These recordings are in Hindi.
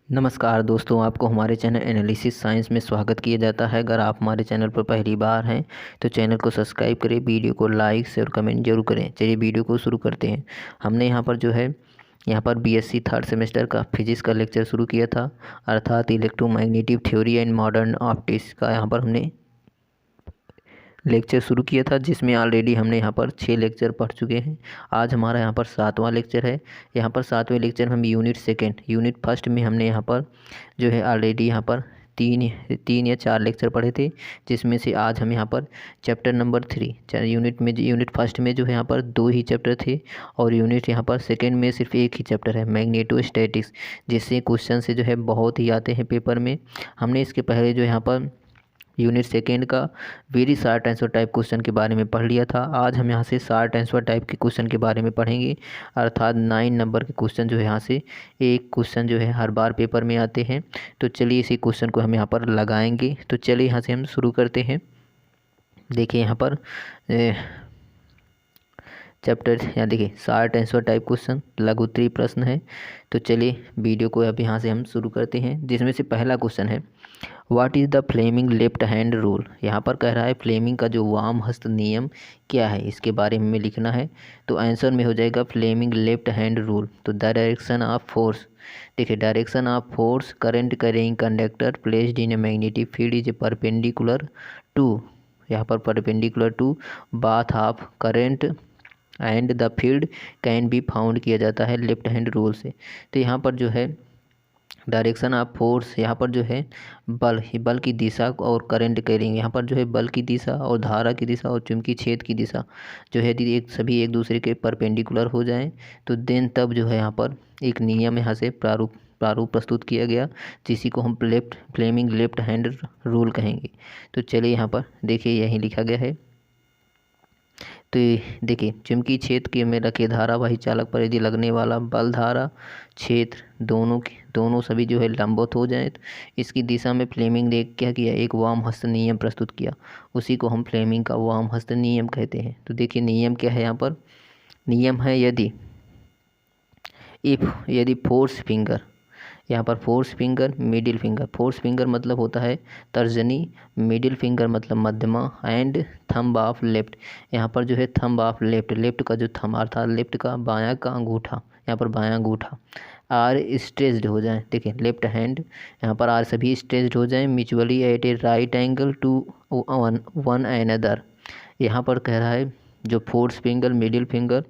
नमस्कार दोस्तों, आपको हमारे चैनल एनालिसिस साइंस में स्वागत किया जाता है। अगर आप हमारे चैनल पर पहली बार हैं तो चैनल को सब्सक्राइब करें, वीडियो को लाइक शेयर कमेंट जरूर करें। चलिए वीडियो को शुरू करते हैं। हमने यहाँ पर बीएससी थर्ड सेमेस्टर का फिजिक्स का लेक्चर शुरू किया था, अर्थात electromagnetic theory and modern optics का यहाँ पर हमने लेक्चर शुरू किया था, जिसमें ऑलरेडी हमने यहाँ पर 6 लेक्चर पढ़ चुके हैं। आज हमारा यहाँ पर 7वां लेक्चर है। यहाँ पर 7वें लेक्चर में हम यूनिट फर्स्ट में हमने यहाँ पर जो है ऑलरेडी यहाँ पर तीन या चार लेक्चर पढ़े थे, जिसमें से आज हम यहाँ पर चैप्टर नंबर 3 यूनिट फर्स्ट में जो है यहाँ पर 2 ही चैप्टर थे, और यूनिट यहाँ पर सेकेंड में सिर्फ एक ही चैप्टर है, मैग्नेटोस्टैटिक्स, जिससे क्वेश्चन से जो है बहुत ही आते हैं पेपर में। हमने इसके पहले जो यहाँ पर यूनिट सेकेंड का very short answer type question के बारे में पढ़ लिया था। आज हम यहाँ से शॉर्ट आंसर टाइप के क्वेश्चन के बारे में पढ़ेंगे, अर्थात 9 नंबर के क्वेश्चन जो है यहाँ से एक क्वेश्चन जो है हर बार पेपर में आते हैं। तो चलिए इसी क्वेश्चन को हम यहाँ पर लगाएंगे। तो चलिए यहाँ से हम शुरू करते हैं। देखिए यहाँ पर चैप्टर यहाँ देखिए शॉर्ट आंसर टाइप क्वेश्चन लघु उत्तरीय प्रश्न है। तो चलिए वीडियो को अब यहाँ से हम शुरू करते हैं, जिसमें से पहला क्वेश्चन है, what is the Fleming left hand rule. यहाँ पर कह रहा है फ्लेमिंग का जो वाम हस्त नियम क्या है, इसके बारे में लिखना है। तो आंसर में हो जाएगा फ्लेमिंग लेफ्ट हैंड रूल। तो द डायरेक्शन ऑफ फोर्स, देखिए direction of force current carrying conductor placed in a magnetic field is perpendicular to, यहाँ पर perpendicular to both of current and the field can be found किया जाता है लेफ्ट हैंड रूल से। तो यहाँ पर जो है डायरेक्शन ऑफ फोर्स, यहाँ पर जो है बल की दिशा और करंट कैरिंग, यहाँ पर जो है बल की दिशा और धारा की दिशा और चुंबकीय क्षेत्र की दिशा जो है सभी एक दूसरे के परपेंडिकुलर हो जाएं, तो देन तब जो है यहाँ पर एक नियम यहाँ से प्रारूप प्रस्तुत किया गया, जिसी को हम फ्लेमिंग लेफ्ट हैंड रूल कहेंगे। तो चलिए यहाँ पर देखिए यही लिखा गया है। तो देखिए चुंबकीय क्षेत्र के में रखे धारावाही चालक पर यदि लगने वाला बल धारा क्षेत्र दोनों सभी जो है लंबवत हो जाए, तो इसकी दिशा में फ्लेमिंग ने क्या किया, एक वाम हस्त नियम प्रस्तुत किया, उसी को हम फ्लेमिंग का वाम हस्त नियम कहते हैं। तो देखिए नियम क्या है, यहाँ पर नियम है यदि फोर्स फिंगर, यहाँ पर force finger middle finger, force finger मतलब होता है तर्जनी, मिडिल फिंगर मतलब मध्यमा, एंड थंब ऑफ लेफ्ट, यहाँ पर जो है थंब ऑफ लेफ्ट का जो थंब अर्थात लेफ्ट का बायां का अंगूठा, यहाँ पर बायां अंगूठा आर स्ट्रेच्ड हो जाए। देखिए लेफ्ट हैंड यहाँ पर आर सभी स्ट्रेच्ड हो जाए mutually at a right angle to one another. यहाँ पर कह रहा है जो फोर्स फिंगर मिडिल फिंगर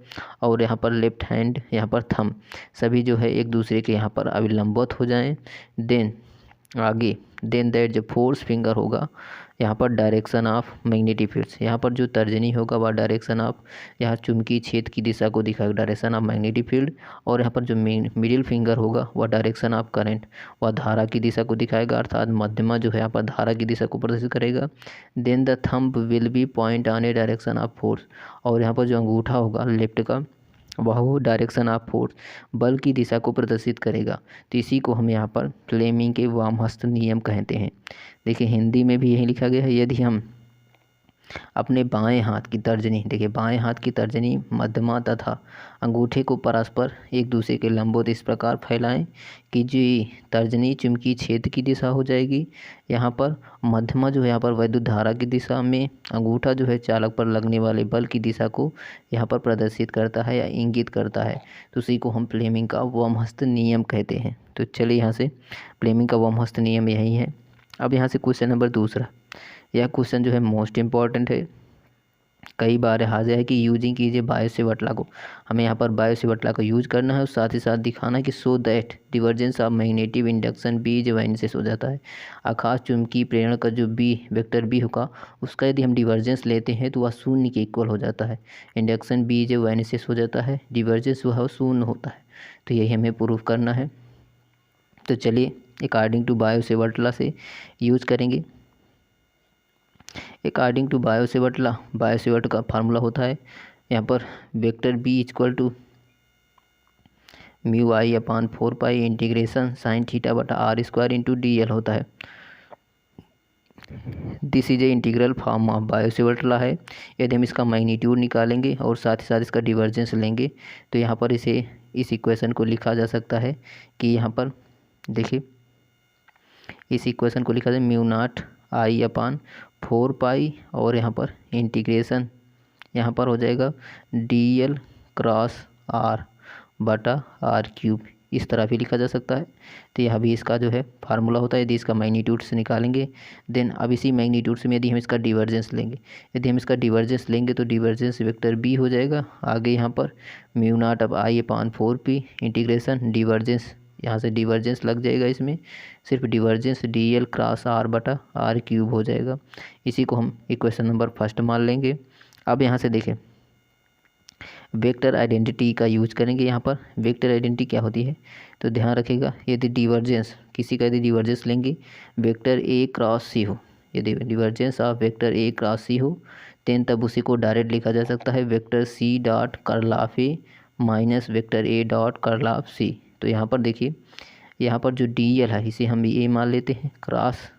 और यहाँ पर लेफ्ट हैंड यहाँ पर थंब सभी जो है एक दूसरे के यहाँ पर अविलंबित हो जाएं। देन दैट जो फोर्स फिंगर होगा यहाँ पर डायरेक्शन ऑफ मैग्नेटिक फील्ड्स, यहाँ पर जो तर्जनी होगा वह डायरेक्शन ऑफ यहाँ चुंबकीय क्षेत्र की दिशा को दिखाएगा, डायरेक्शन ऑफ मैग्नेटिक फील्ड, और यहाँ पर जो मिडिल फिंगर होगा वह डायरेक्शन ऑफ करंट वह धारा की दिशा को दिखाएगा, अर्थात मध्यमा जो है यहाँ पर धारा की दिशा को प्रदर्शित करेगा। Then the thumb will be point on a direction of force, और यहाँ पर जो अंगूठा होगा लेफ्ट का वह डायरेक्शन ऑफ फोर्स बल की दिशा को प्रदर्शित करेगा। तो इसी को हम यहाँ पर फ्लेमिंग के वामहस्त नियम कहते हैं। देखिए हिंदी में भी यही लिखा गया है, यदि हम अपने बाएं हाथ की तर्जनी, देखिए बाएं हाथ की तर्जनी मध्यमा तथा अंगूठे को परस्पर एक दूसरे के लंबवत इस प्रकार फैलाएं कि जो तर्जनी चुंबकीय क्षेत्र की दिशा हो जाएगी, यहाँ पर मध्यमा जो है यहाँ पर वैद्युत धारा की दिशा में, अंगूठा जो है चालक पर लगने वाले बल की दिशा को यहाँ पर प्रदर्शित करता है या इंगित करता है। तो उसी को हम फ्लेमिंग का वामहस्त नियम कहते हैं। तो चलिए यहाँ से फ्लेमिंग का वामहस्त नियम यही है। अब यहाँ से क्वेश्चन नंबर दूसरा, यह क्वेश्चन जो है मोस्ट इम्पॉर्टेंट है, कई बार हाजिर है कि यूजिंग कीजिए बायो सेवर्ट लॉ को। हमें यहाँ पर बायो सेवर्ट लॉ को यूज करना है और साथ ही साथ दिखाना है कि so that divergence of magnetic induction B जो वाइनसेस हो जाता है, आकाश चुंबकीय प्रेरण का जो बी वेक्टर बी होगा उसका यदि हम डिवर्जेंस लेते हैं तो वह शून्य के इक्वल हो जाता है। इंडक्शन बी जो वाइनसेस हो जाता है, डिवर्जेंस वह शून्य होता है। तो यही हमें प्रूफ करना है। तो चलिए according to Biot Savart law से यूज करेंगे। अकॉर्डिंग टू बायो सेवर्ट का फार्मूला होता है यहाँ पर vector B equal to mu I upon 4 pi integration sine theta बटा R square into D L होता है। This is a integral form of Biot Savart law है। यदि हम इसका मैग्नीट्यूड निकालेंगे और साथ ही साथ इसका डिवर्जेंस लेंगे तो यहाँ पर इस इक्वेशन को लिखा जा सकता है कि यहाँ पर देखिए इस इक्वेशन को लिखा जाए म्यू नॉट आई अपान 4 पाई और यहाँ पर इंटीग्रेशन यहाँ पर हो जाएगा dl क्रॉस r बटा आर क्यूब, इस तरह भी लिखा जा सकता है। तो यह भी इसका जो है फार्मूला होता है। यदि इसका मैग्नीट्यूड से निकालेंगे देन अब इसी मैग्नीट्यूड से यदि हम इसका डिवर्जेंस लेंगे, यदि हम इसका डिवर्जेंस लेंगे तो डिवर्जेंस वेक्टर बी हो जाएगा। आगे यहाँ पर म्यू नॉट अब आई अपान 4p इंटीग्रेशन डिवर्जेंस, यहाँ से डिवर्जेंस लग जाएगा, इसमें सिर्फ डिवर्जेंस dl क्रॉस r बटा आर क्यूब हो जाएगा। इसी को हम इक्वेशन नंबर फर्स्ट मान लेंगे। अब यहाँ से देखें वेक्टर आइडेंटिटी का यूज करेंगे। यहाँ पर वेक्टर आइडेंटिटी क्या होती है तो ध्यान रखिएगा, यदि डिवर्जेंस किसी का यदि डिवर्जेंस लेंगे वेक्टर ए क्रॉस सी हो, यदि डिवर्जेंस ऑफ वेक्टर ए क्रॉस सी हो देन तब उसी को डायरेक्ट लिखा जा सकता है vector C dot curl of A minus vector A dot curl of C. तो यहाँ पर देखिए यहाँ पर जो dl है इसे हम ए मान लेते हैं, क्रॉस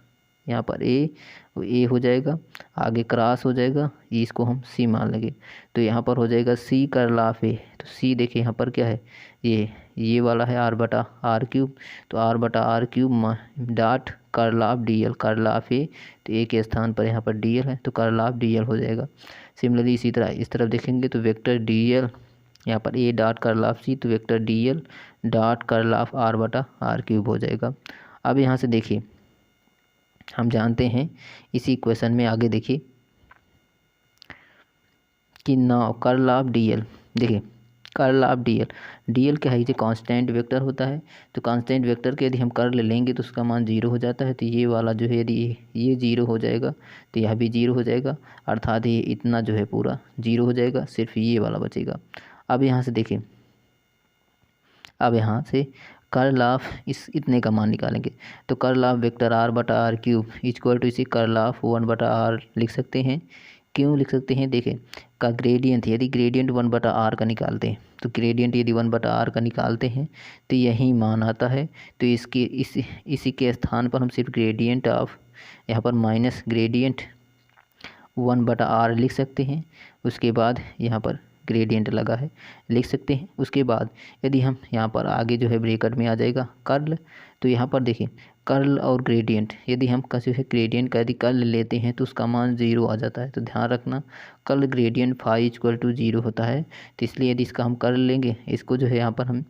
यहाँ पर ए हो जाएगा, आगे क्रॉस हो जाएगा, इसको हम सी मान लेंगे। तो यहाँ पर हो जाएगा सी कर्ल ऑफ ए। तो सी देखिए यहाँ पर क्या है, ये वाला है आर बटा आर क्यूब, तो आर बटा R cube dot curl of dl curl of A, तो ए के स्थान पर यहाँ पर dl है तो कर्ल ऑफ dl हो जाएगा। सिमिलरली इसी तरह इस तरफ देखेंगे तो वेक्टर dl यहाँ पर A dot curl of C, तो vector dl dot curl of R बटा आर क्यूब हो जाएगा। अब यहाँ से देखिए हम जानते हैं इसी इक्वेशन में आगे देखिए कि नाउ कर्ल ऑफ dl, देखिए कर्ल ऑफ dl क्या है, ये कांस्टेंट वेक्टर होता है। तो कांस्टेंट वेक्टर के यदि हम कर्ल लेंगे तो उसका मान 0 हो जाता है। तो ये वाला जो है यदि ये 0 हो जाएगा तो यह भी 0 हो जाएगा, अर्थात ये इतना जो है पूरा 0 हो जाएगा, सिर्फ ये वाला बचेगा। अब यहाँ से देखिए, अब यहाँ से कर्ल ऑफ इस इतने का मान निकालेंगे तो कर्ल ऑफ वेक्टर आर बटा आर क्यूब इक्वल टू इसी कर्ल ऑफ 1 बटा आर लिख सकते हैं। क्यों लिख सकते हैं, देखें का ग्रेडियंट, यदि ग्रेडियंट 1 बटा आर का निकालते हैं तो ग्रेडियंट यदि 1 बटा आर का निकालते हैं तो यही मान आता है। तो इसके इसी के स्थान पर हम सिर्फ ग्रेडियंट ऑफ यहाँ पर माइनस ग्रेडियंट 1 बटा आर लिख सकते हैं। उसके बाद यहाँ पर ग्रेडियंट लगा है लिख सकते हैं। उसके बाद यदि हम यहाँ पर आगे जो है ब्रैकेट में आ जाएगा कर्ल, तो यहाँ पर देखिए कर्ल और ग्रेडियंट, यदि हम किसी से ग्रेडियंट का यदि कर्ल लेते हैं तो उसका मान 0 आ जाता है। तो ध्यान रखना curl gradient phi equal to 0 होता है। तो इसलिए यदि इसका हम कर्ल लेंगे, इसको जो है यहाँ पर हम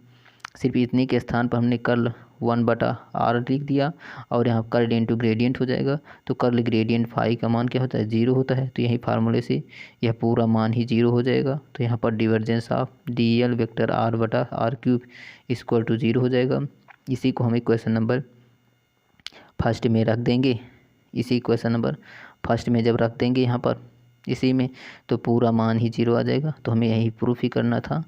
सिर्फ इतने के स्थान पर हमने कर्ल 1 बटा आर लिख दिया और यहाँ कर्ल इंटू ग्रेडियंट हो जाएगा। तो कर्ल ग्रेडियंट फाई का मान क्या होता है, 0 होता है। तो यही फार्मूले से यह पूरा मान ही 0 हो जाएगा। तो यहाँ पर डिवर्जेंस ऑफ dl वेक्टर आर बटा आर क्यूब इक्वल टू 0 हो जाएगा। इसी को हम इक्वेशन नंबर फर्स्ट में रख देंगे। इसी इक्वेशन नंबर फर्स्ट में जब रख देंगे यहाँ पर इसी में, तो पूरा मान ही 0 आ जाएगा। तो हमें यही प्रूफ ही करना था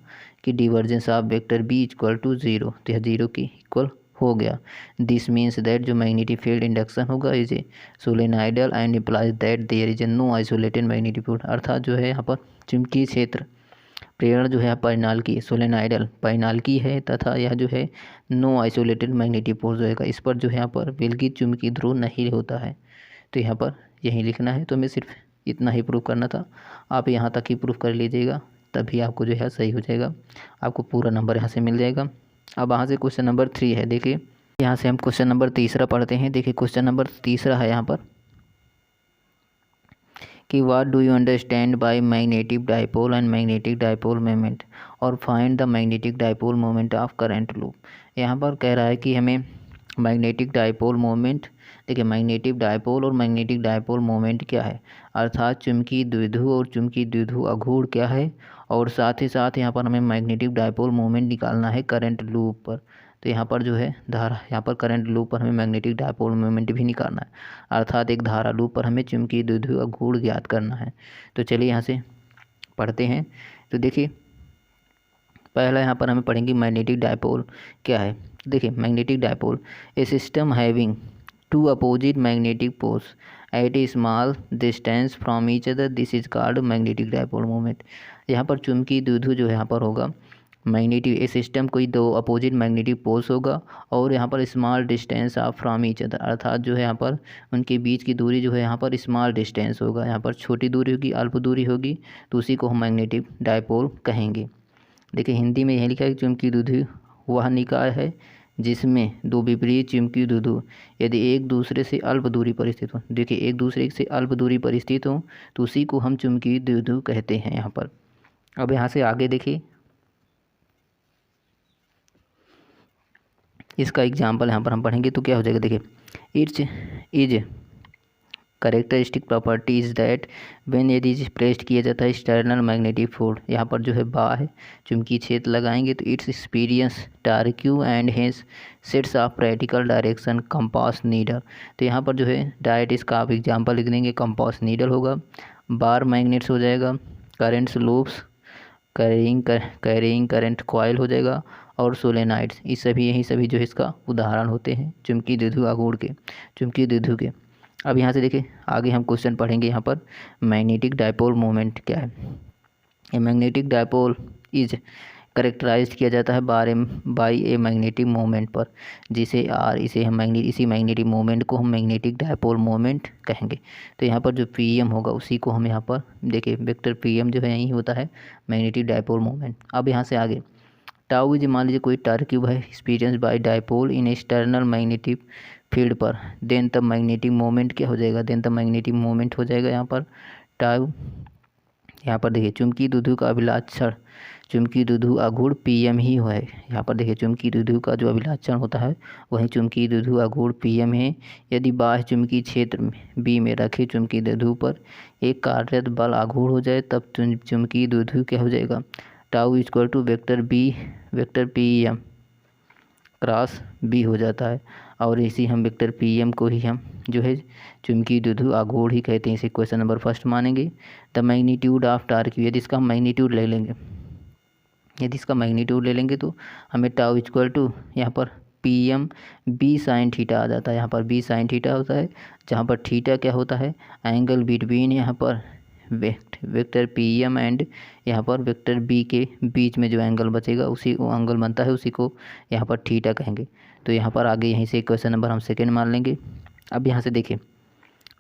कि divergence of vector B equal to 0, तो यह 0 के इक्वल हो गया। दिस मीन्स दैट जो मैग्नेटिक फील्ड इंडक्शन होगा is a solenoidal and implies that there is a no isolated magnetic field, अर्थात जो है यहाँ पर चुंबकीय क्षेत्र प्रेरण जो है परिनालकी सोलेनॉइडल परिनालकी है तथा यह जो है नो आइसोलेटेड मैग्नेटिक फोर्स होगा, इस पर जो है यहाँ पर विलगित चुंबकीय ध्रुव नहीं होता है। तो यहाँ पर यही लिखना है। तो हमें सिर्फ इतना ही प्रूफ करना था, आप यहाँ तक ही प्रूफ कर लीजिएगा तभी आपको जो है सही हो जाएगा, आपको पूरा नंबर यहाँ से मिल जाएगा। अब यहाँ से क्वेश्चन नंबर 3 है, देखिए यहाँ से हम क्वेश्चन नंबर तीसरा पढ़ते हैं। देखिए क्वेश्चन नंबर तीसरा है यहाँ पर कि what do you understand by magnetic dipole and magnetic dipole moment और find the magnetic dipole moment of current loop. यहाँ पर कह रहा है कि हमें मैग्नेटिक डाइपोल मोमेंट, देखिए मैग्नेटिक डाइपोल और मैग्नेटिक डाइपोल मोमेंट क्या है, अर्थात चुंबकीय द्विध्रुव और चुंबकीय द्विध्रुव आघूर्ण क्या है, और साथ ही साथ यहाँ पर हमें मैग्नेटिक डाइपोल मोमेंट निकालना है करंट लूप पर। तो यहाँ पर जो है धारा, यहाँ पर करंट लूप पर हमें मैग्नेटिक डाइपोल मोमेंट भी निकालना है, अर्थात एक धारा लूप पर हमें चुंबकीय द्विध्रुव आघूर्ण ज्ञात करना है। तो चलिए यहाँ से पढ़ते हैं। तो देखिए पहला यहाँ पर हमें पढ़ेंगे मैग्नेटिक डाइपोल क्या है। देखिए magnetic dipole a system having two opposite magnetic poles at a small distance from each other, this is called magnetic dipole moment. यहाँ पर चुंबकीय द्विध्रुव जो यहाँ पर होगा मैग्नेटिक, ए सिस्टम कोई दो अपोजिट मैग्नेटिक पोल्स होगा और यहाँ पर small distance of from each other, अर्थात जो है यहाँ पर उनके बीच की दूरी जो है यहाँ पर स्मॉल डिस्टेंस होगा, यहाँ पर छोटी दूरी होगी, अल्प दूरी होगी, तो उसी को हम मैग्नेटिक डाइपोल कहेंगे। देखिए हिंदी में यही लिखा है कि चुंबकीय द्विध्रुव वह निकाय है जिसमें दो विपरीत चुंबकीय द्विध्रुव यदि एक दूसरे से अल्प दूरी पर स्थित हो, देखिए एक दूसरे से अल्प दूरी पर स्थित हो तो उसी को हम चुंबकीय द्विध्रुव कहते हैं यहाँ पर। अब यहाँ से आगे देखिए, इसका एग्जाम्पल यहाँ पर हम पढ़ेंगे तो क्या हो जाएगा। देखिए, it's is characteristic property is that when यदि प्रेस्ड किया जाता है एक्सटर्नल मैग्नेटिक फोर्स, यहाँ पर जो है बाह्य चुंबकीय क्षेत्र लगाएंगे तो its experience torque and hence sets of practical direction compass needle. तो यहाँ पर जो है डायरेक्ट इसका आप एग्जाम्पल लिख देंगे, कंपास नीडल होगा, बार मैग्नेट्स हो जाएगा, currents loops, carrying current coil हो जाएगा, और सोलेनाइड्स। इस सभी यही सभी जो है इसका उदाहरण होते हैं चुंबकीय द्विध्रुव आघूर्ण के, चुंबकीय द्विध्रुव के। अब यहाँ से देखिए आगे हम क्वेश्चन पढ़ेंगे। यहाँ पर मैग्नेटिक डायपोल मोमेंट क्या है। ये मैग्नेटिक डायपोल इज करेक्टराइज किया जाता है बाई ए मैग्नेटिक मोमेंट पर, जिसे आर इसे हम इसी मैग्नेटिक मोमेंट को हम मैग्नेटिक डायपोल मोमेंट कहेंगे। तो यहाँ पर जो पी एम होगा उसी को हम यहाँ पर देखिए वेक्टर पी एम जो है यही होता है मैग्नेटिक डायपोल मोमेंट। अब यहाँ से आगे टाउ इज, मान लीजिए कोई टार क्यूब है experience by dipole in external magnetic field पर, देन तब मैग्नेटिक मोमेंट क्या हो जाएगा, देन तब मैग्नेटिक मोमेंट हो जाएगा यहाँ पर टाउ। यहाँ पर देखिए चुंबकीय द्विध्रुव का अभिलाक्षण चुंबकीय द्विध्रुव आघूर्ण पीएम ही है। यहाँ पर देखिए चुंबकीय द्विध्रुव का जो अभिलाक्षण होता है वही चुंबकीय द्विध्रुव आघूर्ण पीएम है। यदि बाह्य चुंबकीय क्षेत्र बी में रखे चुंबकीय द्विध्रुव पर एक कार्यरत बल आघूर्ण हो जाए तब चुंबकीय द्विध्रुव क्या हो जाएगा, tau equal to vector P M cross B हो जाता है। और इसी हम वेक्टर पी एम को ही हम जो है चुंबकीय द्विध्रुव आघूर्ण ही कहते हैं। इसे क्वेश्चन नंबर फर्स्ट मानेंगे। द मैग्नीट्यूड ऑफ टार्क, यदि इसका मैग्नीट्यूड ले लेंगे, यदि इसका मैग्नीट्यूड ले लेंगे तो हमें टाउ इक्वल टू यहाँ पर P M B sine theta आ जाता है। यहाँ पर बी साइन थीटा होता है, जहाँ पर थीटा क्या होता है, एंगल बिटवीन यहाँ पर वेक्टर पी एम एंड यहाँ पर वेक्टर बी के बीच में जो एंगल बचेगा उसी को एंगल बनता है, उसी को यहाँ पर थीटा कहेंगे। तो यहाँ पर आगे यहीं से क्वेश्चन नंबर हम सेकेंड मान लेंगे। अब यहाँ से देखिए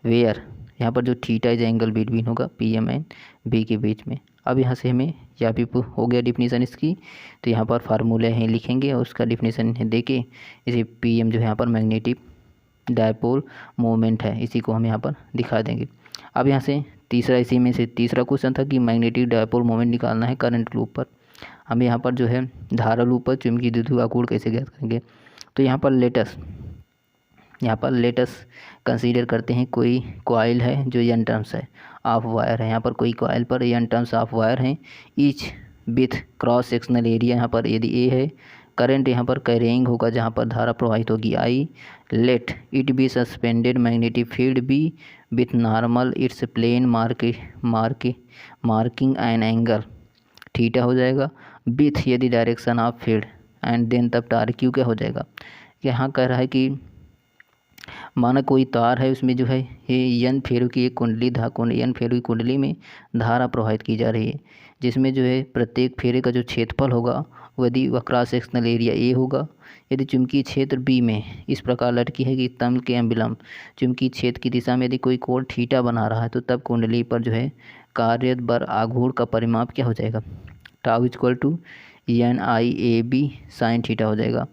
वेयर, यहाँ पर जो थीटा इज एंगल बिटवीन होगा पी एम एंड बी के बीच में। अब यहाँ से हमें या भी हो गया डिफिनीसन इसकी, तो यहाँ पर फार्मूले हैं लिखेंगे और उसका डिफिनीसन दे के इसे पी एम जो है यहाँ पर मैग्नेटिक डायपोल मोमेंट है, इसी को हम यहाँ पर दिखा देंगे। अब यहाँ से तीसरा, इसी में से तीसरा क्वेश्चन था कि मैग्नेटिक डायपोल मोमेंट निकालना है करंट लूप पर। हम यहाँ पर जो है धारा लूप पर चुंबकीय द्विध्रुव आघूर्ण कैसे ज्ञात करेंगे। तो यहाँ पर लेटस कंसीडर करते हैं कोई कॉइल है जो एन टर्म्स है ऑफ वायर है। यहाँ पर कोई कॉइल पर एन टर्म्स ऑफ वायर हैं, each with cross sectional area यहाँ पर यदि ए है, करंट यहाँ पर कैरिंग होगा जहाँ पर धारा प्रवाहित होगी I, let it be suspended magnetic field B with normal its plane making an angle theta हो जाएगा विथ यदि direction of field and then तब टार क्यू क्या हो जाएगा। यहाँ कह रहा है कि माना कोई तार है उसमें जो है ये एन फेरो की एक एन फेरो की कुंडली में धारा प्रवाहित की जा रही है, जिसमें जो है प्रत्येक फेरे का जो क्षेत्रफल होगा यदि वह क्रॉस सेक्शनल एरिया ए होगा, यदि चुंबकीय क्षेत्र बी में इस प्रकार लटकी है कि तल के अभिलंब चुंबकीय क्षेत्र की दिशा में यदि कोई कोण थीटा बना रहा है तो तब कुंडली पर जो है कार्यरत बल आघूर्ण का परिमाप क्या हो जाएगा, tau equal to N I A B sine theta हो जाएगा।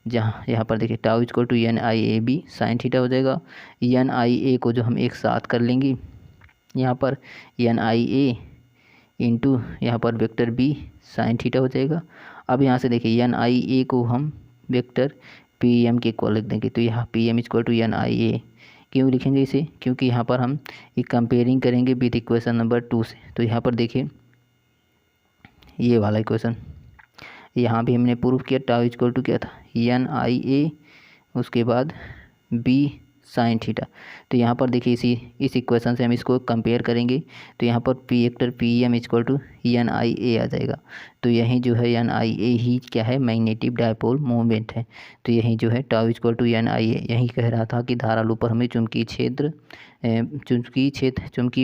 जहाँ यहाँ पर देखिए tau equal to N I A B sine theta हो जाएगा। एन आई ए को जो हम एक साथ कर लेंगे यहाँ पर एन आई ए इंटू यहाँ पर वेक्टर बी साइन थीटा हो जाएगा। अब यहाँ से देखिए एन आई ए को हम वेक्टर पी एम के इक्वल लिख देंगे। तो यहाँ P M equal to N I A क्यों लिखेंगे इसे, क्योंकि यहाँ पर हम एक कंपेयरिंग करेंगे विद इक्वेशन नंबर 2 से। तो यहाँ पर देखिए ये वाला इक्वेशन यहाँ भी हमने प्रूफ किया, टाउ इक्वल टू क्या था एन आई ए उसके बाद बी साइन थीटा। तो यहाँ पर देखिए इस इक्वेशन से हम इसको कंपेयर करेंगे तो यहाँ पर vector P M equal to N I A आ जाएगा। तो यही जो है एन आई ए ही क्या है मैग्नेटिक डायपोल मोमेंट है। तो यही जो है tau equal to N I ए यही कह रहा था कि धारा लूप पर हमें चुंबकीय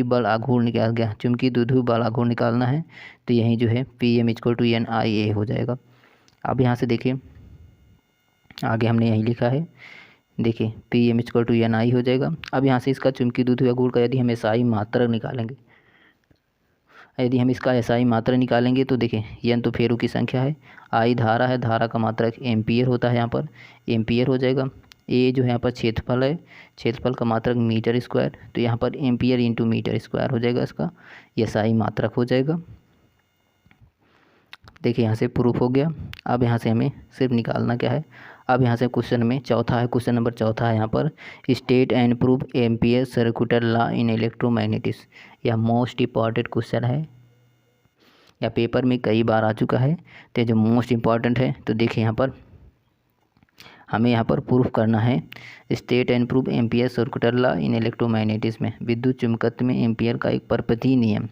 बल आघूर्ण निकाल गया, चुंबकीय द्विध्रुव बल आघूर्ण निकालना है। तो यही जो है P M equal to N I A हो जाएगा। अब यहाँ से देखिए आगे हमने यही लिखा है, देखिए P M equal to N I हो जाएगा। अब यहाँ से इसका चुंबकीय द्विध्रुव आघूर्ण का यदि हम एसआई मात्रक निकालेंगे, यदि हम इसका एसआई मात्रा निकालेंगे तो देखें एन तो फेरों की संख्या है, आई धारा है, धारा का मात्रक एम्पियर होता है, यहाँ पर एम्पियर हो जाएगा। ए जो है यहाँ पर क्षेत्रफल है, क्षेत्रफल का मात्रक मीटर स्क्वायर, तो यहाँ पर एम्पियर इंटू मीटर स्क्वायर हो जाएगा, इसका एसआई मात्रक हो जाएगा। देखिए यहाँ से प्रूफ हो गया। अब यहाँ से हमें सिर्फ निकालना क्या है, अब यहाँ से क्वेश्चन में चौथा है, क्वेश्चन नंबर चौथा है यहाँ पर, state and prove ampere circular law in electromagnetics. यह मोस्ट इम्पॉर्टेंट क्वेश्चन है, या पेपर में कई बार आ चुका है, तो जो मोस्ट इम्पॉर्टेंट है। तो देखिए यहाँ पर हमें यहाँ पर प्रूफ करना है, state and prove ampere circular law in electromagnetics में विद्युत चुंबकत्व में एम्पियर का एक परपथीय नियम,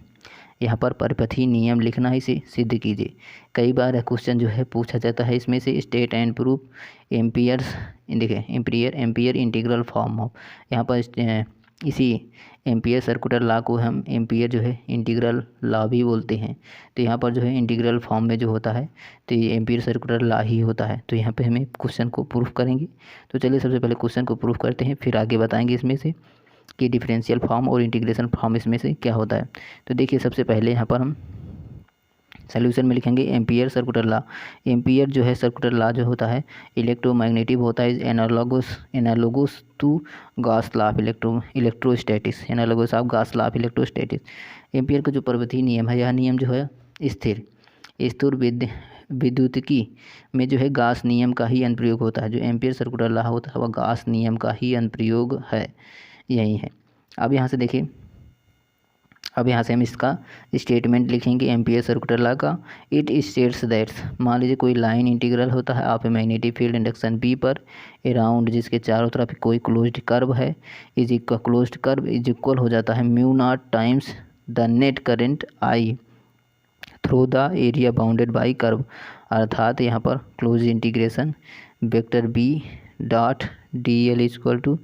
यहाँ पर परपथीय नियम लिखना है, इसे सिद्ध कीजिए। कई बार क्वेश्चन जो है पूछा जाता है इसमें से, स्टेट एंड प्रूफ एम्पियर्स, देखिए एम्पियर इंटीग्रल फॉर्म ऑफ, यहाँ पर इसी एम्पियर सर्कुलर लॉ को हम एम्पियर जो है इंटीग्रल लॉ भी बोलते हैं। तो यहाँ पर जो है इंटीग्रल फॉर्म में जो होता है तो ये एम्पियर सर्कुलर लॉ ही होता है। तो यहाँ पे हमें क्वेश्चन को प्रूफ करेंगे। तो चलिए सबसे पहले क्वेश्चन को प्रूफ करते हैं, फिर आगे बताएंगे इसमें से कि डिफरेंशियल फॉर्म और इंटीग्रेशन फॉर्म इसमें से क्या होता है। तो देखिए सबसे पहले यहाँ पर हम सोल्यूशन में लिखेंगे एम्पियर सर्कुलर लॉ। एम्पियर जो है सर्कुलर लॉ जो होता है इलेक्ट्रोमैग्नेटिक होता है, analogous to Gauss law of electrostatics, analogous of Gauss law of electrostatics. Ampere का जो परपथीय नियम है, यह नियम जो है स्थिर विद्युतिकी में जो है गॉस नियम का ही अनुप्रयोग होता है। जो एम्पियर सर्कुलर लॉ होता है वह गॉस नियम का ही अनुप्रयोग है, यही है। अब यहाँ से देखिए, अब यहाँ से हम इसका स्टेटमेंट लिखेंगे एम्पियर सर्कुलर लॉ का। इट स्टेट्स दैट, मान लीजिए कोई लाइन इंटीग्रल होता है of a magnetic field induction B पर अराउंड, जिसके चारों तरफ कोई क्लोज्ड कर्व है, क्लोज्ड कर्व इज इक्वल हो जाता है mu naught times the net current I through the area bounded by curve. अर्थात यहाँ पर close integration vector B dot D L equal to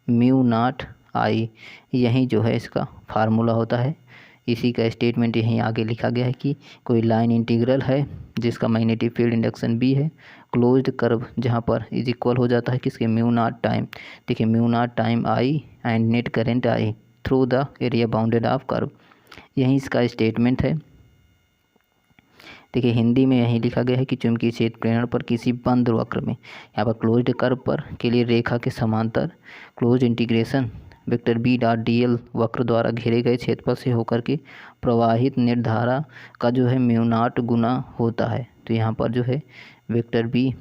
mu naught I, यही जो है इसका फार्मूला होता है। इसी का स्टेटमेंट यहीं आगे लिखा गया है कि कोई लाइन इंटीग्रल है जिसका मैग्नेटिक फील्ड इंडक्शन बी है, क्लोज्ड कर्व जहाँ पर इज इक्वल हो जाता है किसके, म्यू नॉट टाइम, देखिए mu not time I and net current I through the area bounded of curve, यही इसका स्टेटमेंट है। देखिए हिंदी में यही लिखा गया है कि चुंबकीय क्षेत्र प्रेरण पर किसी बंद वक्र में, यहाँ पर क्लोज्ड कर्व पर के लिए रेखा के समांतर close integration vector B dot D L वक्र द्वारा घेरे गए क्षेत्रफल से होकर के प्रवाहित नेट धारा का जो है म्यू नॉट गुना होता है। तो यहाँ पर जो है वेक्टर बी,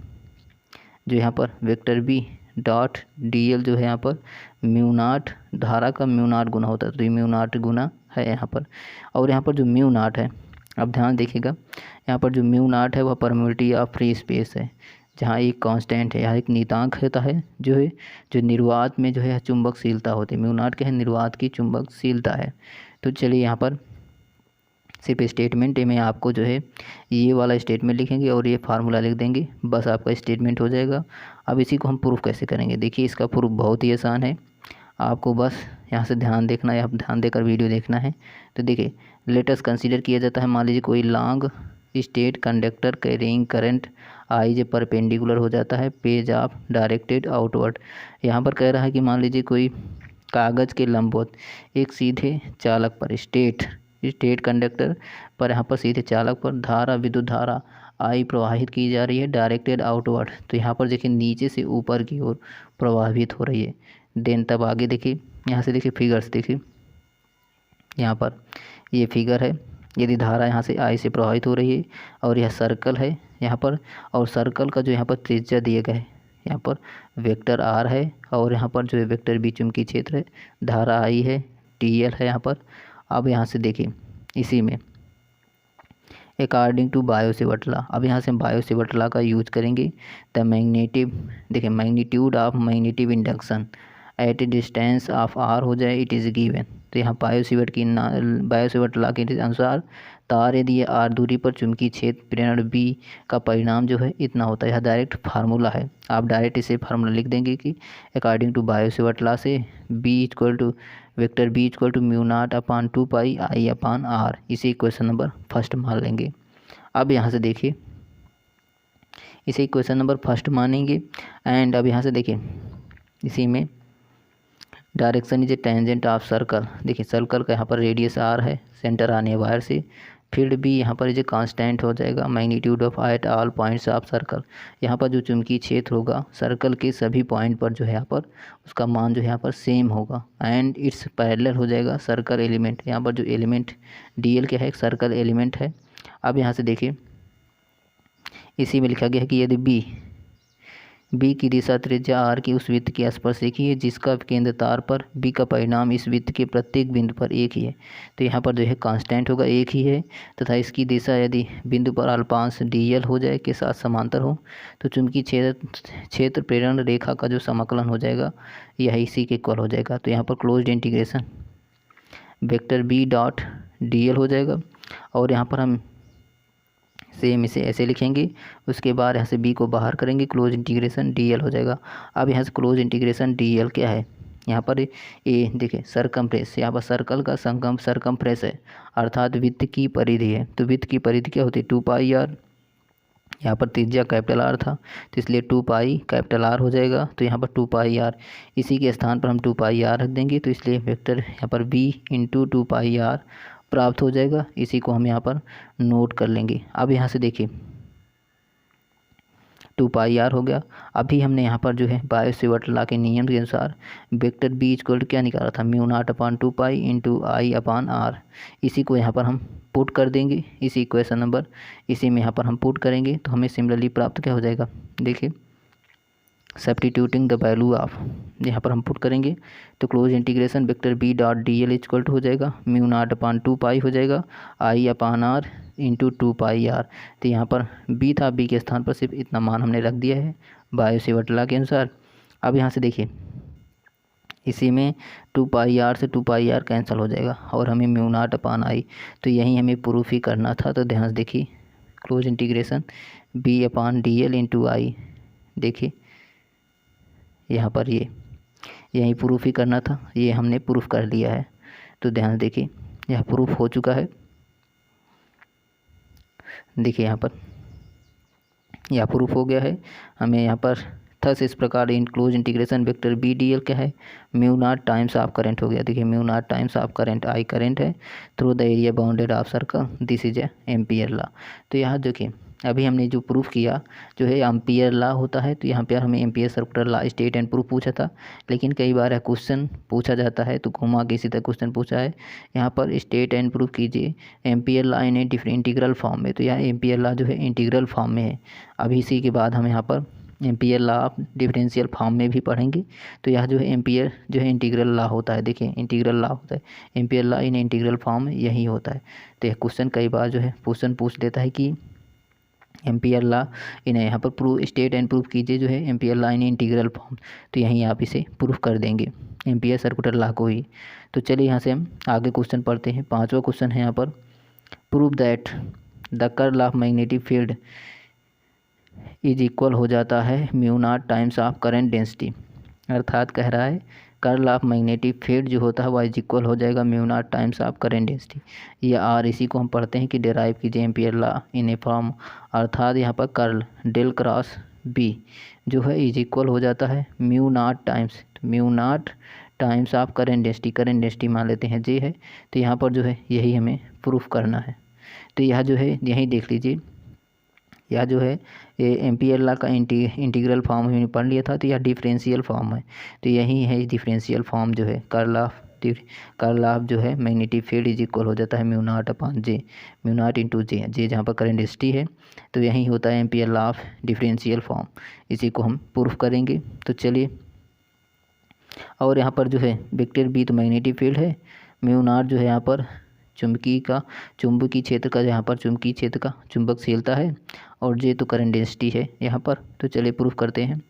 जो यहाँ पर vector B dot D L जो है यहाँ पर म्यू नॉट धारा का म्यू नॉट गुना होता है, तो ये म्यू नॉट गुना है यहाँ पर। और यहाँ पर जो म्यू नॉट है, अब ध्यान देखिएगा, यहाँ पर जो म्यू नॉट है वह परमिटिविटी ऑफ फ्री स्पेस है, जहाँ एक कांस्टेंट है, यहाँ एक नियतांक होता है जो है जो निर्वात में जो है चुंबकशीलता होती है। म्यू नॉट क्या है, निर्वात की चुंबकशीलता है। तो चलिए यहाँ पर सिर्फ स्टेटमेंट में आपको जो है ये वाला स्टेटमेंट लिखेंगे और ये फार्मूला लिख देंगे, बस आपका स्टेटमेंट हो जाएगा। अब इसी को हम प्रूफ कैसे करेंगे, देखिए इसका प्रूफ बहुत ही आसान है, आपको बस यहाँ से ध्यान देखना है, आप ध्यान देकर वीडियो देखना है। तो देखिए लेटस कंसीडर किया जाता है, मान लीजिए कोई long state conductor carrying current I जो परपेंडिकुलर हो जाता है पेज ऑफ डायरेक्टेड आउटवर्ड। यहाँ पर कह रहा है कि मान लीजिए कोई कागज़ के लंबवत एक सीधे चालक पर स्टेट कंडक्टर पर यहाँ पर सीधे चालक पर धारा विद्युत धारा आई प्रवाहित की जा रही है डायरेक्टेड आउटवर्ड। तो यहाँ पर देखिए नीचे से ऊपर की ओर प्रवाहित हो रही है। देन तब आगे देखिए, यहाँ से देखिए फिगर्स देखिए, यहाँ पर ये फिगर है, यदि धारा यहाँ से आई से प्रवाहित हो रही है और यह सर्कल है यहाँ पर, और सर्कल का जो यहाँ पर त्रिज्या दिए गए, यहाँ पर वेक्टर आर है और यहाँ पर जो है वेक्टर बी चुंबकीय क्षेत्र है, धारा आई है, टी एल है यहाँ पर। अब यहाँ से देखिए इसी में अकॉर्डिंग टू बायो-सेवर्ट लॉ, अब यहाँ से हम बायो-सेवर्ट लॉ का यूज करेंगे। द मैग्नेटिव, देखिए magnitude of magnetic induction at a distance of R हो जाए इट इज़ गिवन। तो यहाँ बायो-सेवर्ट लॉ के अनुसार तार यदि ये आर दूरी पर चुंबकीय क्षेत्र प्रेरण बी का परिणाम जो है इतना होता है। यह डायरेक्ट फार्मूला है, आप डायरेक्ट इसे फार्मूला लिख देंगे कि अकॉर्डिंग टू बायो-सेवर्ट लॉ से B equal to vector B equal to mu naught upon 2 pi I upon R, इसे क्वेश्चन नंबर फर्स्ट मान लेंगे। अब यहाँ से देखिए इसे क्वेश्चन नंबर फर्स्ट मानेंगे। एंड अब यहाँ से देखिए इसी में direction is a tangent of circle. देखिए सर्कल का यहाँ पर रेडियस आर है, सेंटर आने है वायर से। फील्ड भी यहाँ पर जो कांस्टेंट हो जाएगा, magnitude of at all points of circle. यहाँ पर जो चुंबकीय क्षेत्र होगा सर्कल के सभी पॉइंट पर जो है यहाँ पर उसका मान जो है यहाँ पर सेम होगा। एंड इट्स पैरेलल हो जाएगा सर्कल एलिमेंट। यहाँ पर जो एलिमेंट डी एल क्या है, एक सर्कल एलिमेंट है। अब यहाँ से देखिए इसी में लिखा गया है कि यदि बी की दिशा त्रिज्या आर की उस वृत्त के स्पर्शिकी है जिसका केंद्र तार पर बी का परिणाम इस वृत्त के प्रत्येक बिंदु पर एक ही है। तो यहाँ पर जो है कांस्टेंट होगा, एक ही है, तथा इसकी दिशा यदि बिंदु पर अल्पांश डी एल हो जाए के साथ समांतर हो तो चुंबकीय क्षेत्र प्रेरण रेखा का जो समाकलन हो जाएगा यह इसी के इक्वल हो जाएगा। तो यहाँ पर closed integration vector B dot D L हो जाएगा। और यहाँ पर हम सेम इसे ऐसे लिखेंगे, उसके बाद यहाँ से बी को बाहर करेंगे, क्लोज इंटीग्रेशन डी एल हो जाएगा। अब यहाँ से क्लोज इंटीग्रेशन डी एल क्या है, यहाँ पर ए देखिए सरकमफ्रेंस, यहाँ पर सर्कल का सरकमफ्रेंस है अर्थात वृत्त की परिधि है। तो वृत्त की परिधि क्या होती है, 2 पाई आर। यहाँ पर त्रिज्या कैपिटल आर था तो इसलिए 2 पाई कैपिटल आर हो जाएगा। तो यहाँ पर 2 पाई आर, इसी के स्थान पर हम 2 पाई आर रख देंगे। तो इसलिए वेक्टर यहाँ पर बी इंटू 2 पाई आर प्राप्त हो जाएगा। इसी को हम यहाँ पर नोट कर लेंगे। अब यहाँ से देखिए 2 पाई आर हो गया। अभी हमने यहाँ पर जो है बायो-सेवर्ट लॉ के नियम के अनुसार वेक्टर बी इक्वल टू क्या निकाला था, mu naught upon 2 pi into I upon R. इसी को यहाँ पर हम पुट कर देंगे, इसी इक्वेशन नंबर इसी में यहाँ पर हम पुट करेंगे तो हमें सिमिलरली प्राप्त क्या हो जाएगा, देखिए सब्स्टिट्यूटिंग द वैल्यू ऑफ, यहाँ पर हम पुट करेंगे तो close integration vector B dot D L equal to हो जाएगा म्यू नॉट अपान 2 पाई हो जाएगा I upon R into 2 pi R. तो यहाँ पर बी था, बी के स्थान पर सिर्फ इतना मान हमने रख दिया है बायो-सेवर्ट लॉ के अनुसार। अब यहाँ से देखिए इसी में 2 पाई आर से 2 पाई आर कैंसिल हो जाएगा और हमें म्यू नॉट अपान आई, तो यही हमें प्रूफ ही करना था। तो ध्यान से देखिए क्लोज इंटीग्रेशन बी अपान डी एल इंटू आई, देखिए यहाँ पर ये यही प्रूफ ही करना था, ये हमने प्रूफ कर लिया है। तो ध्यान देखिए यह प्रूफ हो चुका है। देखिए यहाँ पर यह प्रूफ हो गया है। हमें यहाँ पर थस इस प्रकार इन close integration vector B D L क्या है, mu naught times of current हो गया। देखिए mu naught times of current, I current है through the area bounded of circle, this is a ampere law. तो यहाँ देखिए अभी हमने जो प्रूफ किया जो है एम्पियर लॉ होता है, तो यहाँ पर हमें ampere circular law state and proof पूछा था, लेकिन कई बार क्वेश्चन पूछा जाता है तो घुमा के इसी तरह क्वेश्चन पूछा है। यहाँ पर स्टेट एंड प्रूफ कीजिए ampere law in integral form में, तो यहाँ एम्पियर लॉ जो है इंटीग्रल फॉर्म में है। अभी इसी के बाद हम यहाँ पर ampere law of differential form में भी पढ़ेंगे। तो यह जो है एम्पियर जो है इंटीग्रल लॉ होता है, देखिए इंटीग्रल लॉ होता है, ampere law in integral form यही होता है। तो यह क्वेश्चन कई बार जो है क्वेश्चन पूछ लेता है कि एम्पियर लॉ इन, यहाँ पर प्रूफ स्टेट एंड प्रूफ कीजिए जो है ampere law in integral form, तो यहीं आप इसे प्रूफ कर देंगे एम्पियर सर्कुलर लॉ को ही। तो चलिए यहाँ से हम आगे क्वेश्चन पढ़ते हैं। 5वां क्वेश्चन है यहाँ पर, prove that the curl of magnetic field is equal हो जाता है mu naught times of current density. अर्थात कह रहा है कर्ल ऑफ मैग्नेटिक फील्ड जो होता है वह इज इक्वल हो जाएगा mu naught times of current density. ये आर, इसी को हम पढ़ते हैं कि डेराइव कीजिए ampere law in A form, अर्थात यहाँ पर कर्ल डेल क्रॉस बी जो है इज इक्वल हो जाता है mu naught times of current density मान लेते हैं जे है। तो यहाँ पर जो है यही हमें प्रूफ करना है। तो यह जो है यही देख लीजिए, यह जो है ये एम्पियर लॉ का इंटीग्रल फॉर्म हमने पढ़ लिया था, तो यह डिफरेंशियल फॉर्म है। तो यही है डिफरेंशियल फॉर्म जो है कर्ल ऑफ जो है मैग्नेटिक फील्ड इज इक्वल हो जाता है म्यू नॉट अपान जे, म्यू नॉट इंटू जे जहाँ पर करंट डेंसिटी है। तो यही होता है ampere law of differential form, इसी को हम प्रूफ करेंगे। तो चलिए, और यहाँ पर जो है वेक्टर बी तो मैग्नेटिक फील्ड है, म्यू नॉट जो है यहाँ पर चुंबकीय क्षेत्र का, यहाँ पर चुंबकीय क्षेत्र का चुंबकशीलता है, और जे तो करंट डेंसिटी है यहाँ पर। तो चलिए प्रूफ करते हैं।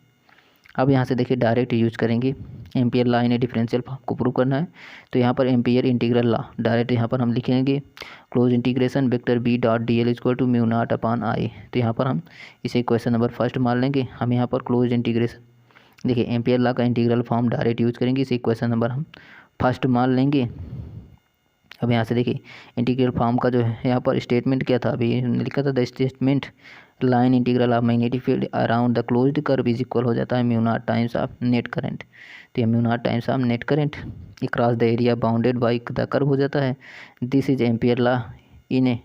अब यहाँ से देखिए डायरेक्ट यूज करेंगे ampere law in differential form को प्रूव करना है। तो यहाँ पर एम्पियर इंटीग्रल लॉ डायरेक्ट यहाँ पर हम लिखेंगे close integration vector B dot D L equal to mu naught upon I. तो यहाँ पर हम इसे क्वेश्चन नंबर फर्स्ट मान लेंगे। हम यहाँ पर क्लोज इंटीग्रेशन देखिए एम्पियर लॉ का इंटीग्रल फॉर्म डायरेक्ट यूज करेंगे, इसे क्वेश्चन नंबर हम फर्स्ट मान लेंगे। अब यहाँ से देखिए इंटीग्रल फॉर्म का जो है यहाँ पर स्टेटमेंट क्या था, अभी लिखा था the statement line integral of magnetic field around the closed curve is equal हो जाता है mu naught times of net current. तो ये mu naught times of net current across the area bounded by the curve हो जाता है। This is ampere law in a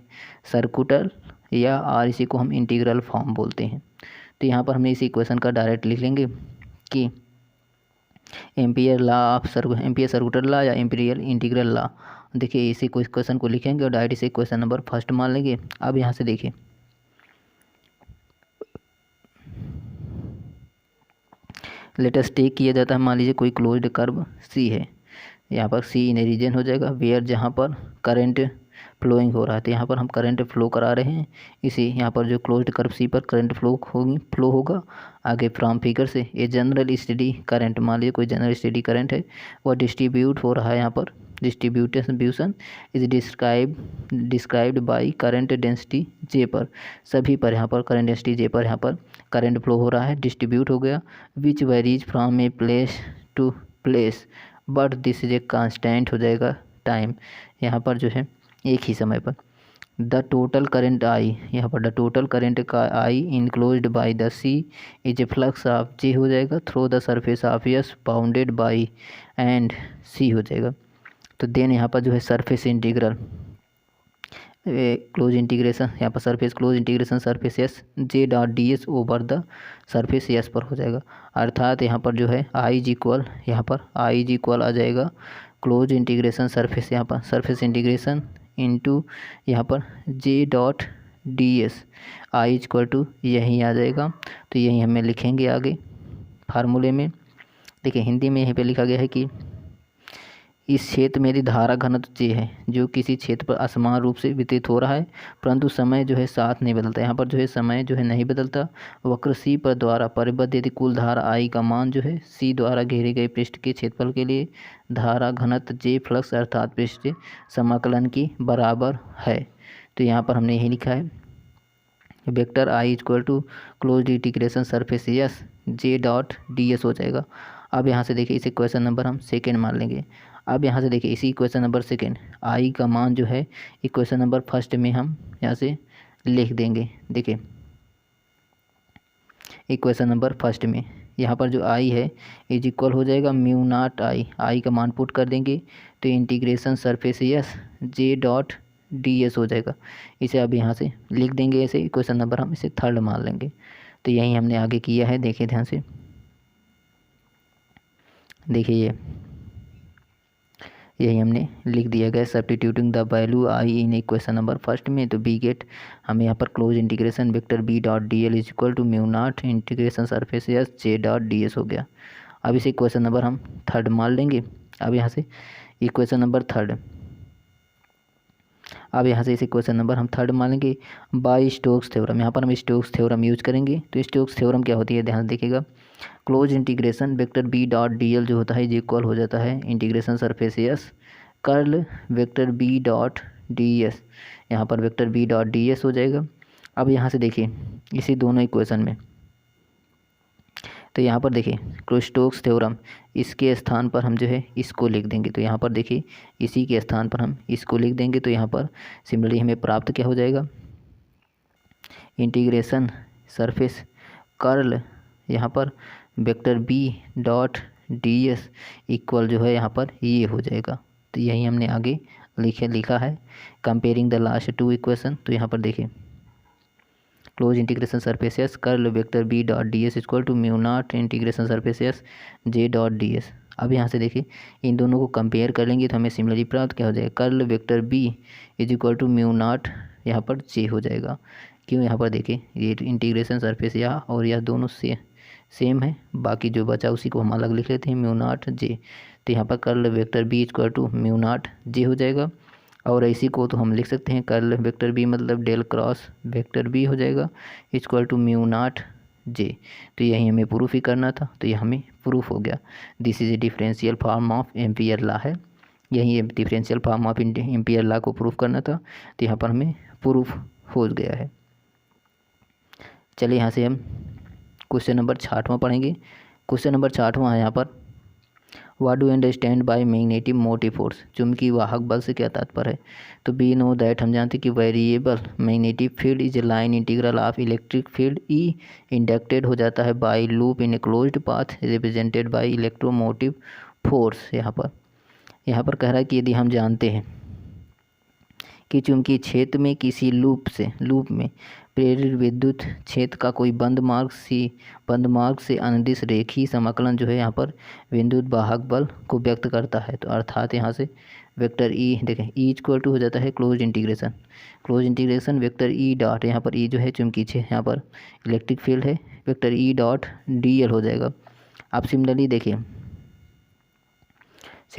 circular या और इसी को हम इंटीग्रल फॉर्म बोलते हैं। तो यहाँ पर हमने इस इक्वेशन का डायरेक्ट लिख लेंगे कि एम्पियर सर्कुलर लॉ या एम्पिरियल इंटीग्रल लॉ। देखिए इसी को इक्वेशन को लिखेंगे और डायरेक्ट इसे इक्वेशन नंबर फर्स्ट मान लेंगे। अब यहाँ से देखिए लेटेस्ट टेक किया जाता है, मान लीजिए कोई क्लोज्ड कर्व सी है, यहाँ पर सी इन ए रीजन हो जाएगा वेयर जहाँ पर करंट फ्लोइंग हो रहा है। तो यहाँ पर हम करंट फ्लो करा रहे हैं, इसी यहाँ पर जो क्लोज्ड कर्व सी पर करंट फ्लो होगा। आगे फ्रॉम फिगर से ये जनरल स्टेडी करंट, मान लीजिए कोई जनरल स्टेडी करंट है, वह डिस्ट्रीब्यूट हो रहा है। यहाँ पर distribution is described by current density जे पर, सभी पर यहाँ पर करंट डेंसिटी जे पर यहाँ पर करंट फ्लो हो रहा है, डिस्ट्रीब्यूट हो गया। Which varies from a place to place but this is a constant हो जाएगा टाइम, यहाँ पर जो है एक ही समय पर। द टोटल करंट आई, यहाँ पर द टोटल करंट का I enclosed by the C is a flux of J हो जाएगा through the surface of S bounded by and C हो जाएगा। तो देन यहाँ पर जो है सरफेस इंटीग्रल क्लोज इंटीग्रेशन, यहाँ पर surface close integration surface S J dot D S over the surface S पर हो जाएगा। अर्थात यहाँ पर जो है आई इज इक्वल, यहाँ पर आई इज इक्वल आ जाएगा क्लोज इंटीग्रेशन सरफेस, यहाँ पर सरफेस इंटीग्रेशन इनटू यहाँ पर J dot D S, I is equal to यहीं आ जाएगा। तो यहीं हमें लिखेंगे आगे फार्मूले में। देखिए हिंदी में यहीं पे लिखा गया है कि इस क्षेत्र में यदि धारा घनत्व जे है जो किसी क्षेत्र पर असमान रूप से वितरित हो रहा है परंतु समय जो है साथ नहीं बदलता, यहाँ पर जो है समय जो है नहीं बदलता, वक्र सी पर द्वारा परिबद्ध यदि कुल धारा आई का मान जो है सी द्वारा घेरे गए पृष्ठ के क्षेत्रफल के लिए धारा घनत्व जे फ्लक्स अर्थात पृष्ठ समाकलन की बराबर है। तो यहाँ पर हमने यही लिखा है vector I equal to close integration surface S J dot D S हो जाएगा। अब यहाँ से देखिए इसे क्वेश्चन नंबर हम सेकेंड मान लेंगे। अब यहाँ से देखिए इसी इक्वेशन नंबर सेकेंड आई का मान जो है इक्वेशन नंबर फर्स्ट में हम यहाँ से लिख देंगे। देखिए इक्वेशन नंबर फर्स्ट में यहाँ पर जो आई है इज इक्वल हो जाएगा म्यू नॉट आई का मान पुट कर देंगे तो integration surface S J dot D S हो जाएगा। इसे अब यहाँ से लिख देंगे ऐसे, इक्वेशन नंबर हम इसे थर्ड मान लेंगे। तो यही हमने आगे किया है, देखिए ध्यान से देखिए यही हमने लिख दिया गया substituting the value I in equation number first में। तो बी गेट हमें यहाँ पर close integration vector B dot D L is equal to mu naught integration surface S J dot D S हो गया। अब इसे इक्वेशन नंबर हम थर्ड मान लेंगे। अब यहाँ से इक्वेशन नंबर थर्ड, अब यहाँ से इस इक्वेशन नंबर हम थर्ड मान लेंगे बाय स्टोक्स थ्योरम। यहाँ पर हम स्टोक्स थ्योरम यूज करेंगे। तो स्टोक्स थ्योरम क्या होती है ध्यान देखिएगा, close integration vector B dot D L जो होता है इक्वल हो जाता है integration surface S curl vector B dot D S, यहाँ पर vector B dot D S हो जाएगा। अब यहाँ से देखिए इसी दोनों इक्वेशन में, तो यहाँ पर देखिए स्टोक्स थ्योरम इसके स्थान पर हम जो है इसको लिख देंगे। तो यहाँ पर देखिए इसी के स्थान पर हम इसको लिख देंगे। तो यहाँ पर सिमिलरली हमें प्राप्त क्या हो जाएगा इंटीग्रेशन सरफेस कर्ल यहाँ पर vector B dot D S equal जो है यहाँ पर ये हो जाएगा। तो यही हमने आगे लिखा है comparing the last two equation. तो यहाँ पर देखिए close integration surface S curl vector B dot D S equal to mu naught integration surface S J dot D S. अब यहाँ से देखिए इन दोनों को कंपेयर कर लेंगे तो हमें सिमिलरली प्राप्त क्या हो जाएगा curl vector B is equal to mu naught यहाँ पर जे हो जाएगा। क्यों, यहाँ पर देखिए ये इंटीग्रेशन सरफेस यहाँ और यह दोनों सेम है, बाकी जो बचा उसी को हम अलग लिख लेते हैं म्यू नॉट जे। तो यहाँ पर curl vector B equal to mu naught J हो जाएगा। और इसी को तो हम लिख सकते हैं कर्ल वेक्टर बी मतलब डेल क्रॉस वेक्टर बी हो जाएगा इक्वल टू म्यू नॉट जे। तो यही हमें प्रूफ ही करना था, तो यह हमें प्रूफ हो गया। This is A differential form of ampere law है, यही differential form of ampere law को प्रूफ करना था। तो यहाँ पर हमें प्रूफ हो गया है। चलिए यहाँ से हम क्वेश्चन नंबर 6वां पढ़ेंगे। क्वेश्चन नंबर 6वां है यहाँ पर what do understand by magnetic motive force, चुंबकीय वाहक बल से क्या तात्पर्य है। तो वी नो दैट, हम जानते हैं कि variable magnetic field is a line integral of electric field. E induced हो जाता है by loop in a closed path represented by electromotive force. यहाँ पर कह रहा है कि यदि हम जानते हैं कि चुंबकीय क्षेत्र में किसी लूप में प्रेरित विद्युत क्षेत्र का कोई बंद मार्ग से अनिर्दिष्ट रेखीय समाकलन जो है यहाँ पर विद्युत वाहक बल को व्यक्त करता है। तो अर्थात यहाँ से वेक्टर ई, देखें ई इक्वल टू हो जाता है close integration vector E dot, यहाँ पर ई जो है चुंबकीय क्षेत्र, यहाँ पर इलेक्ट्रिक फील्ड है, vector E dot D L हो जाएगा। अब सिमिलरली देखिए,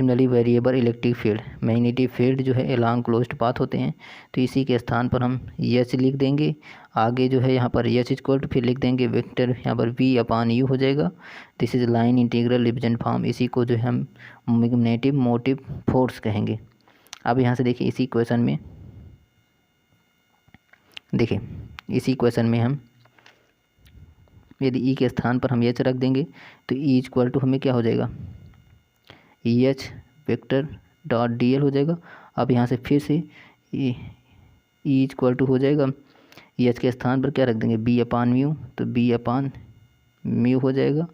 variable electric field, magnetic field जो है एलॉन्ग क्लोज्ड पाथ होते हैं, तो इसी के स्थान पर हम एच लिख देंगे। आगे जो है यहाँ पर एच इक्वल टू फिर लिख देंगे वेक्टर यहाँ पर वी अपॉन यू हो जाएगा। This is line integral represent form, इसी को जो है हम मैग्नेटिक मोटिव फोर्स कहेंगे। अब यहाँ से देखिए इसी क्वेश्चन में, देखिए इसी क्वेश्चन में हम यदि ई के स्थान पर हम एच रख देंगे तो ई इक्वल टू हमें क्या हो जाएगा, E H vector dot D L हो जाएगा। अब यहाँ से फिर से ई इक्वल टू हो जाएगा, ई एच के स्थान पर क्या रख देंगे, बी अपान म्यू, तो बी अपान म्यू हो जाएगा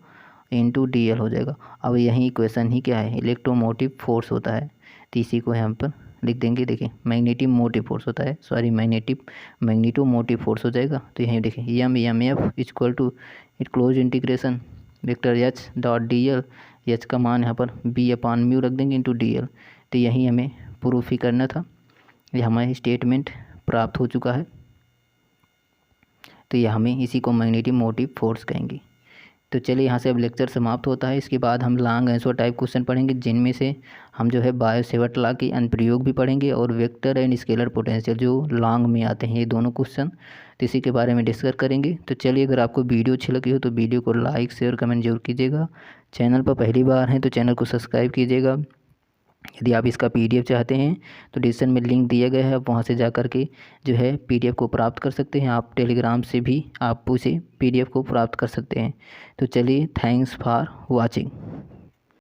इंटू डी एल हो जाएगा। अब यही इक्वेशन ही क्या है, इलेक्ट्रोमोटिव फोर्स होता है, तो इसी को यहाँ पर लिख देंगे। देखिए मैग्नेटिक मोटिव फोर्स होता है, सॉरी मैग्नेटो मोटिव फोर्स हो जाएगा। तो यहीं देखिए M F equal to close integration vector H dot D L, H का मान यहाँ पर बी अपान म्यू रख देंगे इंटू डी एल। तो यही हमें प्रूफ ही करना था, ये हमारी स्टेटमेंट प्राप्त हो चुका है। तो यह हमें इसी को मैग्नेटिक मोटिव फोर्स कहेंगे। तो चलिए यहाँ से अब लेक्चर समाप्त होता है। इसके बाद हम लॉन्ग आंसर टाइप क्वेश्चन पढ़ेंगे, जिनमें से हम जो है बायो-सेवर्ट लॉ के अनुप्रयोग भी पढ़ेंगे और वेक्टर एंड स्केलर पोटेंशियल जो लॉन्ग में आते हैं, ये दोनों क्वेश्चन, तो इसी के बारे में डिस्कस करेंगे। तो चलिए, अगर आपको वीडियो अच्छी लगी हो तो वीडियो को लाइक शेयर कमेंट जरूर कीजिएगा। चैनल पर पहली बार हैं तो चैनल को सब्सक्राइब कीजिएगा। यदि आप इसका पीडीएफ चाहते हैं तो डिस्क्रिप्शन में लिंक दिया गया है, आप वहां से जा कर के जो है पीडीएफ को प्राप्त कर सकते हैं। आप टेलीग्राम से भी आप उसे पीडीएफ को प्राप्त कर सकते हैं। तो चलिए, थैंक्स फॉर वाचिंग।